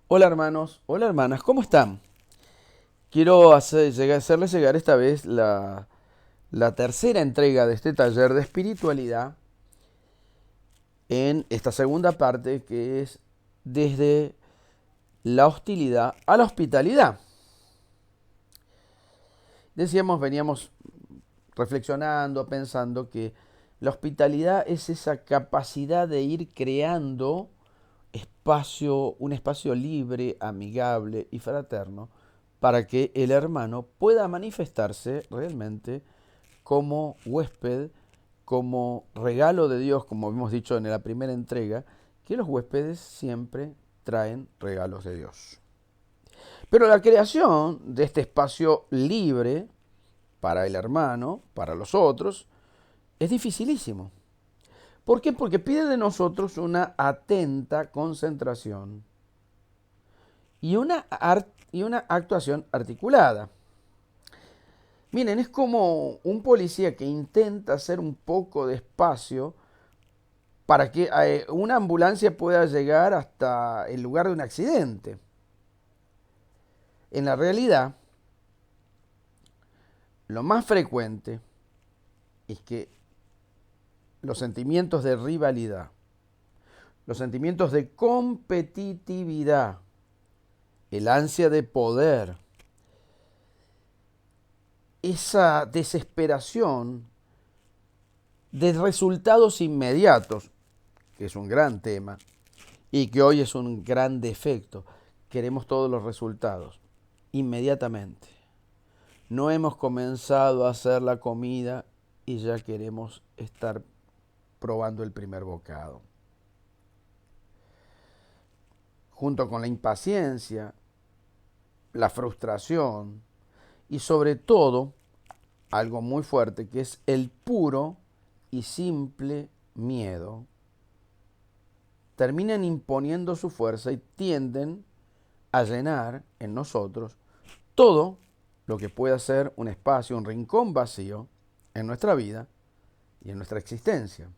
Hola hermanos, hola hermanas, ¿cómo están? Quiero hacerles llegar esta vez la tercera entrega de este taller de espiritualidad en esta segunda parte que es desde la hostilidad a la hospitalidad. Veníamos reflexionando, pensando que la hospitalidad es esa capacidad de ir creando un espacio libre, amigable y fraterno para que el hermano pueda manifestarse realmente como huésped, como regalo de Dios, como hemos dicho en la primera entrega, que los huéspedes siempre traen regalos de Dios. Pero la creación de este espacio libre para el hermano, para los otros, es dificilísimo. ¿Por qué? Porque pide de nosotros una atenta concentración y una actuación articulada. Miren, es como un policía que intenta hacer un poco de espacio para que una ambulancia pueda llegar hasta el lugar de un accidente. En la realidad, lo más frecuente es que los sentimientos de rivalidad, los sentimientos de competitividad, el ansia de poder, esa desesperación de resultados inmediatos, que es un gran tema y que hoy es un gran defecto. Queremos todos los resultados inmediatamente. No hemos comenzado a hacer la comida y ya queremos estar probando el primer bocado. Junto con la impaciencia, la frustración y sobre todo algo muy fuerte que es el puro y simple miedo, terminan imponiendo su fuerza y tienden a llenar en nosotros todo lo que pueda ser un espacio, un rincón vacío en nuestra vida y en nuestra existencia.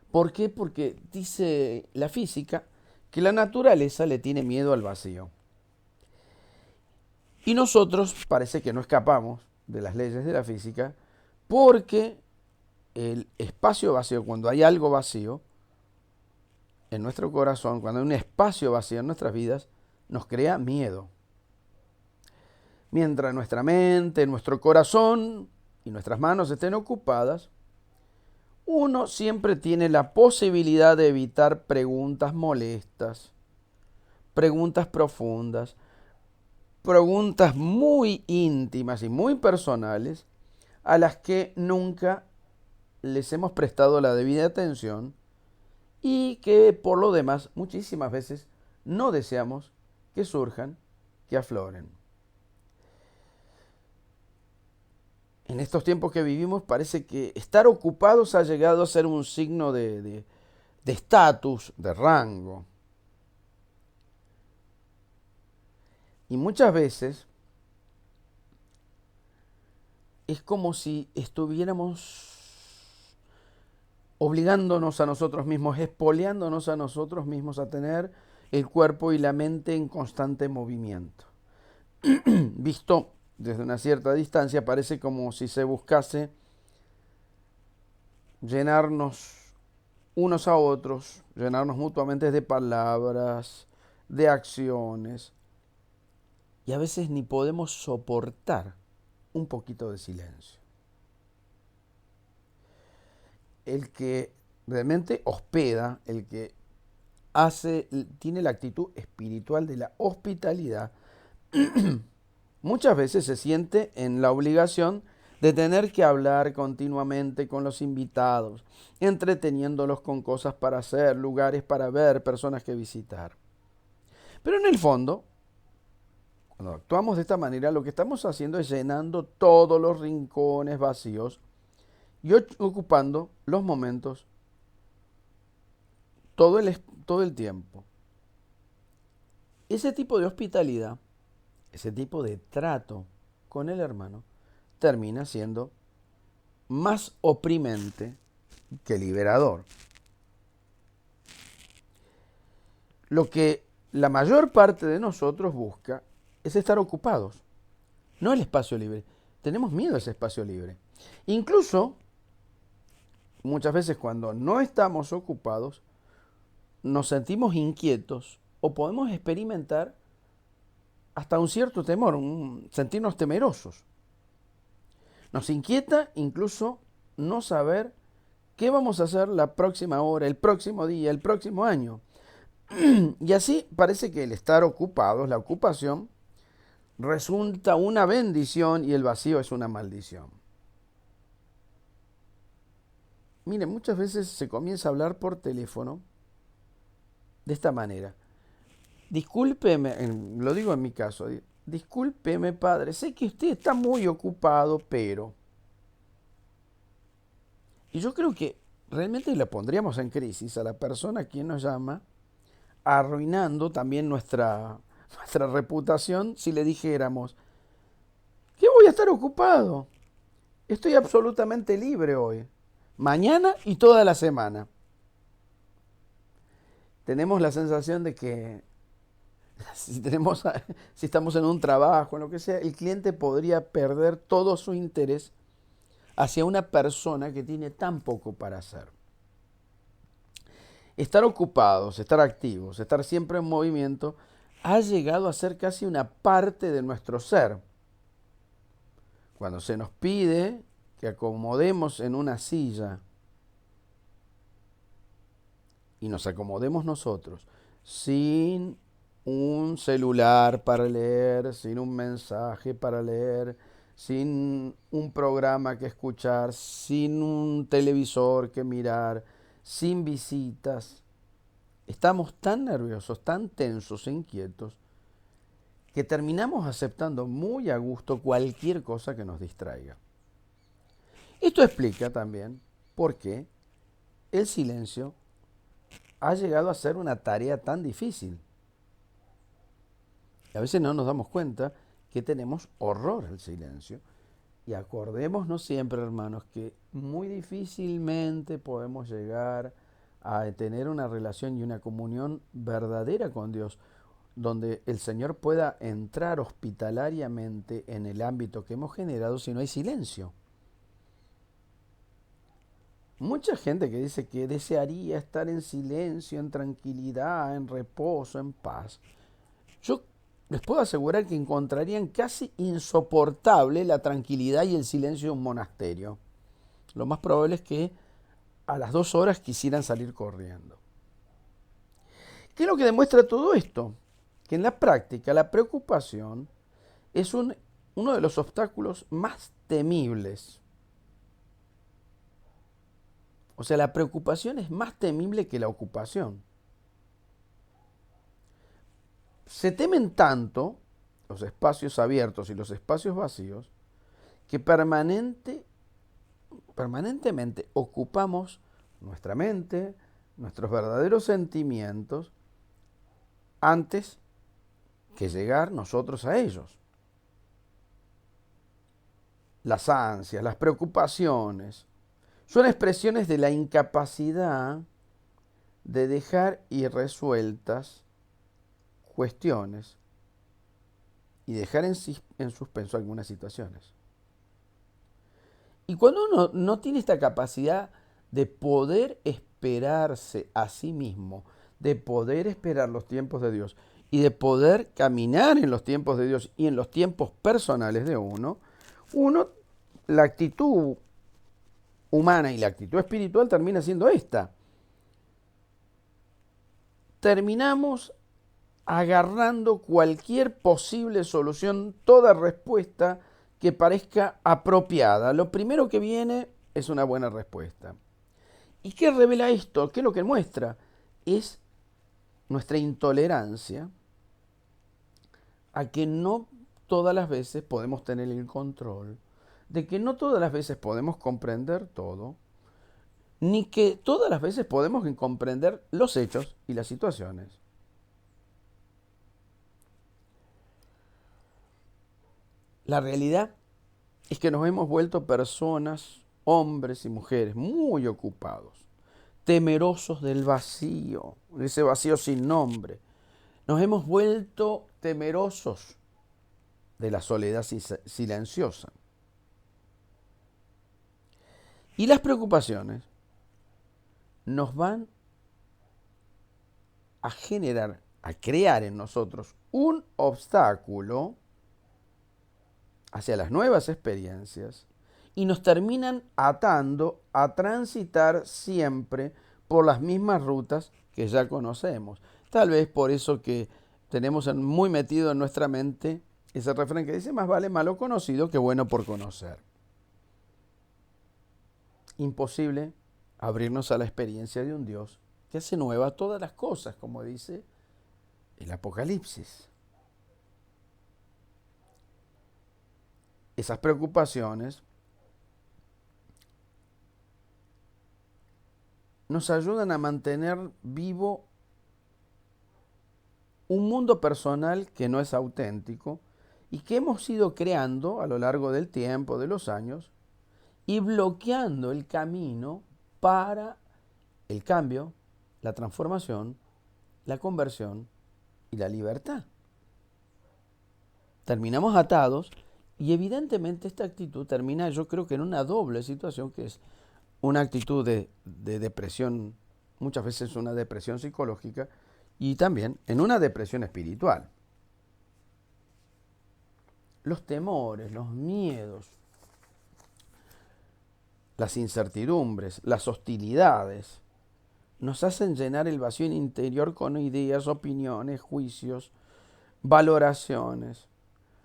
¿Por qué? Porque dice la física que la naturaleza le tiene miedo al vacío. Y nosotros parece que no escapamos de las leyes de la física porque el espacio vacío, cuando hay algo vacío en nuestro corazón, cuando hay un espacio vacío en nuestras vidas, nos crea miedo. Mientras nuestra mente, nuestro corazón y nuestras manos estén ocupadas, uno siempre tiene la posibilidad de evitar preguntas molestas, preguntas profundas, preguntas muy íntimas y muy personales a las que nunca les hemos prestado la debida atención y que por lo demás muchísimas veces no deseamos que surjan, que afloren. En estos tiempos que vivimos parece que estar ocupados ha llegado a ser un signo de estatus, de rango. Y muchas veces es como si estuviéramos obligándonos a nosotros mismos, espoleándonos a nosotros mismos a tener el cuerpo y la mente en constante movimiento. Visto desde una cierta distancia, parece como si se buscase llenarnos unos a otros, llenarnos mutuamente de palabras, de acciones, y a veces ni podemos soportar un poquito de silencio. El que realmente hospeda, el que tiene la actitud espiritual de la hospitalidad, muchas veces se siente en la obligación de tener que hablar continuamente con los invitados, entreteniéndolos con cosas para hacer, lugares para ver, personas que visitar. Pero en el fondo, cuando actuamos de esta manera, lo que estamos haciendo es llenando todos los rincones vacíos y ocupando los momentos todo el tiempo. Ese tipo de hospitalidad, ese tipo de trato con el hermano, termina siendo más oprimente que liberador. Lo que la mayor parte de nosotros busca es estar ocupados, no el espacio libre. Tenemos miedo a ese espacio libre. Incluso, muchas veces cuando no estamos ocupados, nos sentimos inquietos o podemos experimentar hasta un cierto temor, sentirnos temerosos. Nos inquieta incluso no saber qué vamos a hacer la próxima hora, el próximo día, el próximo año. Y así parece que el estar ocupados, la ocupación, resulta una bendición y el vacío es una maldición. Miren, muchas veces se comienza a hablar por teléfono de esta manera. Discúlpeme, lo digo en mi caso, discúlpeme padre, sé que usted está muy ocupado, pero... Y yo creo que realmente le pondríamos en crisis a la persona a quien nos llama, arruinando también nuestra reputación si le dijéramos, que voy a estar ocupado, estoy absolutamente libre hoy, mañana y toda la semana. Tenemos la sensación de que si estamos en un trabajo, en lo que sea, el cliente podría perder todo su interés hacia una persona que tiene tan poco para hacer. Estar ocupados, estar activos, estar siempre en movimiento, ha llegado a ser casi una parte de nuestro ser. Cuando se nos pide que acomodemos en una silla y nos acomodemos nosotros, sin un celular para leer, sin un mensaje para leer, sin un programa que escuchar, sin un televisor que mirar, sin visitas. Estamos tan nerviosos, tan tensos e inquietos, que terminamos aceptando muy a gusto cualquier cosa que nos distraiga. Esto explica también por qué el silencio ha llegado a ser una tarea tan difícil. Y a veces no nos damos cuenta que tenemos horror al silencio. Y acordémonos siempre, hermanos, que muy difícilmente podemos llegar a tener una relación y una comunión verdadera con Dios, donde el Señor pueda entrar hospitalariamente en el ámbito que hemos generado si no hay silencio. Mucha gente que dice que desearía estar en silencio, en tranquilidad, en reposo, en paz. Yo les puedo asegurar que encontrarían casi insoportable la tranquilidad y el silencio de un monasterio. Lo más probable es que a las 2 horas quisieran salir corriendo. ¿Qué es lo que demuestra todo esto? Que en la práctica la preocupación es uno de los obstáculos más temibles. O sea, la preocupación es más temible que la ocupación. Se temen tanto los espacios abiertos y los espacios vacíos que permanentemente ocupamos nuestra mente, nuestros verdaderos sentimientos, antes que llegar nosotros a ellos. Las ansias, las preocupaciones, son expresiones de la incapacidad de dejar irresueltas cuestiones y dejar en suspenso algunas situaciones. Y cuando uno no tiene esta capacidad de poder esperarse a sí mismo, de poder esperar los tiempos de Dios y de poder caminar en los tiempos de Dios y en los tiempos personales de uno, la actitud humana y la actitud espiritual termina siendo esta. Terminamos agarrando cualquier posible solución, toda respuesta que parezca apropiada. Lo primero que viene es una buena respuesta. ¿Y qué revela esto? ¿Qué es lo que muestra? Es nuestra intolerancia a que no todas las veces podemos tener el control, de que no todas las veces podemos comprender todo, ni que todas las veces podemos comprender los hechos y las situaciones. La realidad es que nos hemos vuelto personas, hombres y mujeres, muy ocupados, temerosos del vacío, de ese vacío sin nombre. Nos hemos vuelto temerosos de la soledad silenciosa. Y las preocupaciones nos van a generar, a crear en nosotros un obstáculo hacia las nuevas experiencias y nos terminan atando a transitar siempre por las mismas rutas que ya conocemos. Tal vez por eso que tenemos muy metido en nuestra mente ese refrán que dice: más vale malo conocido que bueno por conocer. Imposible abrirnos a la experiencia de un Dios que hace nueva todas las cosas, como dice el Apocalipsis. Esas preocupaciones nos ayudan a mantener vivo un mundo personal que no es auténtico y que hemos ido creando a lo largo del tiempo, de los años, y bloqueando el camino para el cambio, la transformación, la conversión y la libertad. Terminamos atados y evidentemente esta actitud termina, yo creo que en una doble situación, que es una actitud de depresión, muchas veces una depresión psicológica, y también en una depresión espiritual. Los temores, los miedos, las incertidumbres, las hostilidades, nos hacen llenar el vacío interior con ideas, opiniones, juicios, valoraciones,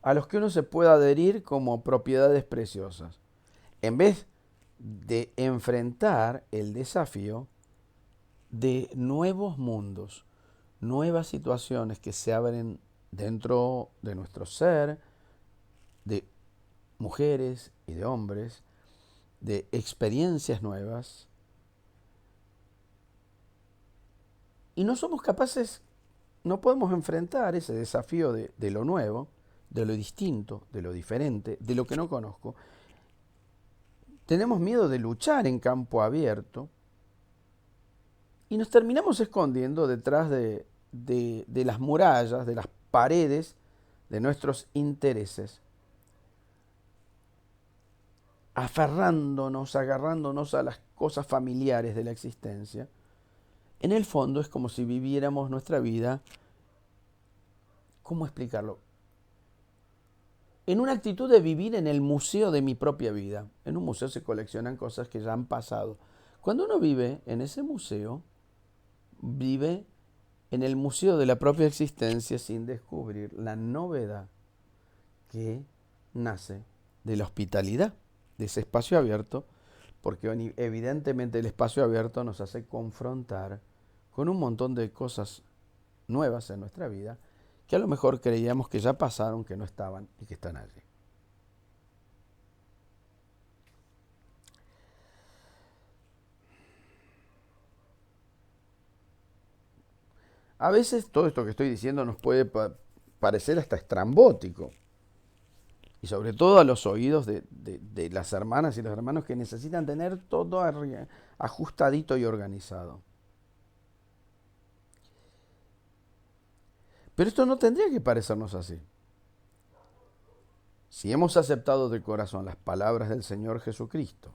a los que uno se puede adherir como propiedades preciosas, en vez de enfrentar el desafío de nuevos mundos, nuevas situaciones que se abren dentro de nuestro ser, de mujeres y de hombres, de experiencias nuevas. Y no somos capaces, no podemos enfrentar ese desafío de lo nuevo, de lo distinto, de lo diferente, de lo que no conozco. Tenemos miedo de luchar en campo abierto y nos terminamos escondiendo detrás de las murallas, de las paredes de nuestros intereses, aferrándonos, agarrándonos a las cosas familiares de la existencia. En el fondo es como si viviéramos nuestra vida, ¿cómo explicarlo? En una actitud de vivir en el museo de mi propia vida. En un museo se coleccionan cosas que ya han pasado. Cuando uno vive en ese museo, vive en el museo de la propia existencia sin descubrir la novedad que nace de la hospitalidad, de ese espacio abierto, porque evidentemente el espacio abierto nos hace confrontar con un montón de cosas nuevas en nuestra vida que a lo mejor creíamos que ya pasaron, que no estaban y que están allí. A veces todo esto que estoy diciendo nos puede parecer hasta estrambótico, y sobre todo a los oídos de las hermanas y los hermanos que necesitan tener todo ajustadito y organizado. Pero esto no tendría que parecernos así. Si hemos aceptado de corazón las palabras del Señor Jesucristo,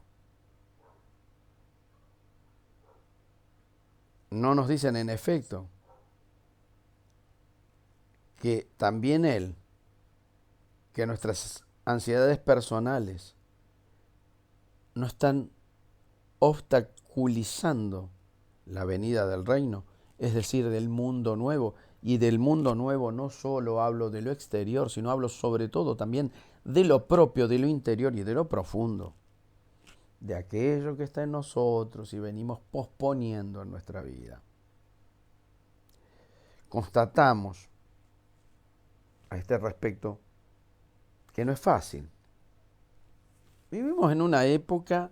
no nos dicen en efecto que también Él, que nuestras ansiedades personales no están obstaculizando la venida del reino, es decir, del mundo nuevo. Y del mundo nuevo no solo hablo de lo exterior, sino hablo sobre todo también de lo propio, de lo interior y de lo profundo, de aquello que está en nosotros y venimos posponiendo en nuestra vida. Constatamos a este respecto que no es fácil. Vivimos en una época,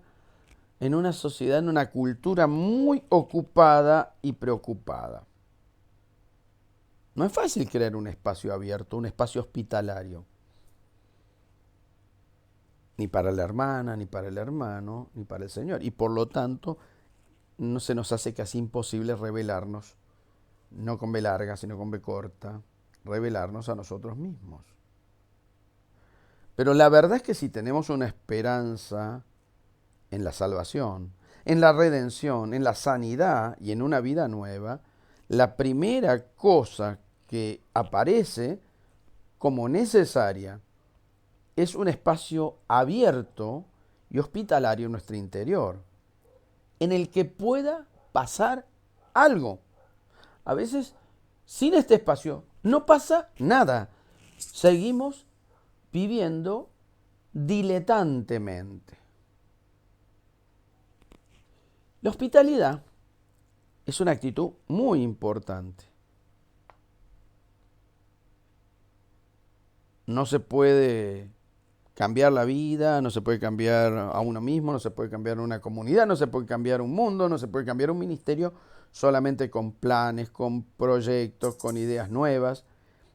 en una sociedad, en una cultura muy ocupada y preocupada. No es fácil crear un espacio abierto, un espacio hospitalario. Ni para la hermana, ni para el hermano, ni para el Señor. Y por lo tanto, no se nos hace casi imposible revelarnos no con B larga, sino con B corta, revelarnos a nosotros mismos. Pero la verdad es que si tenemos una esperanza en la salvación, en la redención, en la sanidad y en una vida nueva, la primera cosa que aparece como necesaria es un espacio abierto y hospitalario en nuestro interior, en el que pueda pasar algo. A veces, sin este espacio, no pasa nada. Seguimos viviendo diletantemente. La hospitalidad es una actitud muy importante. No se puede cambiar la vida, no se puede cambiar a uno mismo, no se puede cambiar una comunidad, no se puede cambiar un mundo, no se puede cambiar un ministerio solamente con planes, con proyectos, con ideas nuevas.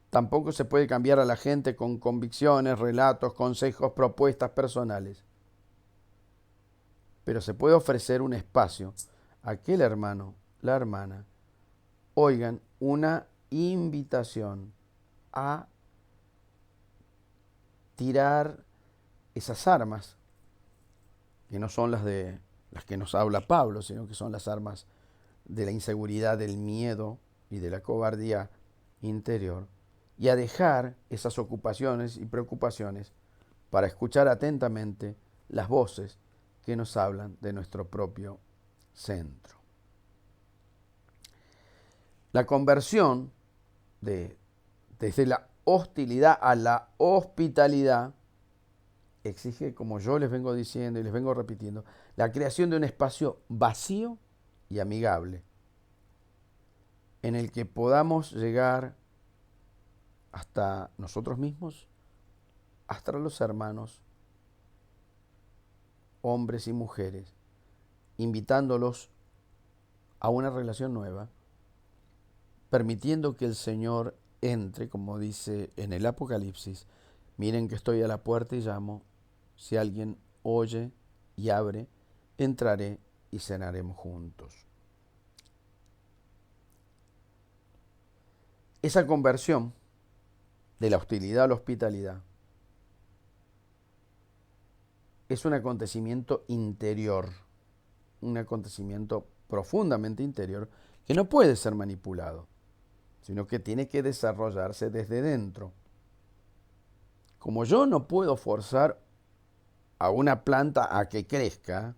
Tampoco se puede cambiar a la gente con convicciones, relatos, consejos, propuestas personales. Pero se puede ofrecer un espacio a que el hermano, la hermana, oigan una invitación a tirar esas armas, que no son las que nos habla Pablo, sino que son las armas de la inseguridad, del miedo y de la cobardía interior, y a dejar esas ocupaciones y preocupaciones para escuchar atentamente las voces que nos hablan de nuestro propio centro. La conversión desde la hostilidad a la hospitalidad exige, como yo les vengo diciendo y les vengo repitiendo, la creación de un espacio vacío y amigable, en el que podamos llegar hasta nosotros mismos, hasta los hermanos, hombres y mujeres, invitándolos a una relación nueva, permitiendo que el Señor entre, como dice en el Apocalipsis, miren que estoy a la puerta y llamo, si alguien oye y abre, entraré y cenaremos juntos. Esa conversión de la hostilidad a la hospitalidad es un acontecimiento interior, un acontecimiento profundamente interior que no puede ser manipulado, sino que tiene que desarrollarse desde dentro. Como yo no puedo forzar a una planta a que crezca,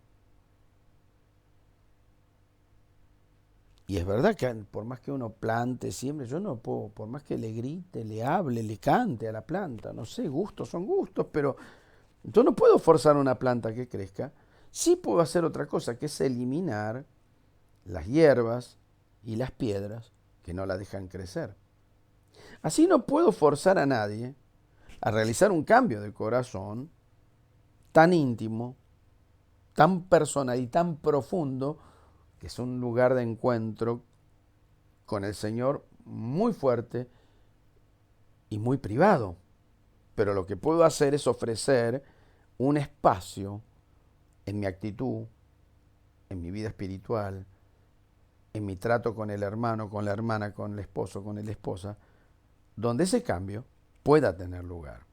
y es verdad que por más que uno plante siempre, yo no puedo, por más que le grite, le hable, le cante a la planta, no sé, gustos son gustos, pero yo no puedo forzar a una planta a que crezca. Sí puedo hacer otra cosa, que es eliminar las hierbas y las piedras que no la dejan crecer. Así no puedo forzar a nadie a realizar un cambio de corazón tan íntimo, tan personal y tan profundo, que es un lugar de encuentro con el Señor muy fuerte y muy privado. Pero lo que puedo hacer es ofrecer un espacio en mi actitud, en mi vida espiritual, en mi trato con el hermano, con la hermana, con el esposo, con la esposa, donde ese cambio pueda tener lugar.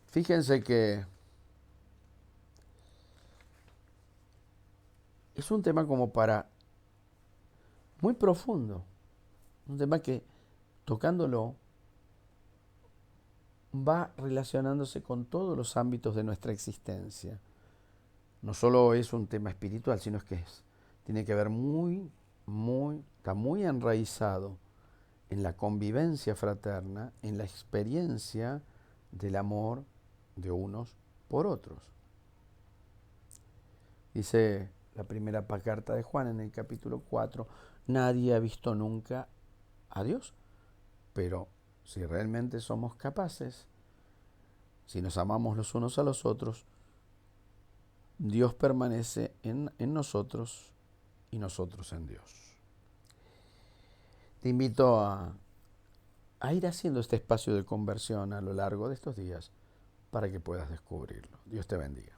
Fíjense que es un tema como para muy profundo, un tema que tocándolo va relacionándose con todos los ámbitos de nuestra existencia. No solo es un tema espiritual, sino es que tiene que ver está muy enraizado en la convivencia fraterna, en la experiencia del amor de unos por otros. Dice la primera carta de Juan en el capítulo 4, nadie ha visto nunca a Dios, pero si realmente somos capaces, si nos amamos los unos a los otros, Dios permanece en nosotros y nosotros en Dios. Te invito a ir haciendo este espacio de conversión a lo largo de estos días para que puedas descubrirlo. Dios te bendiga.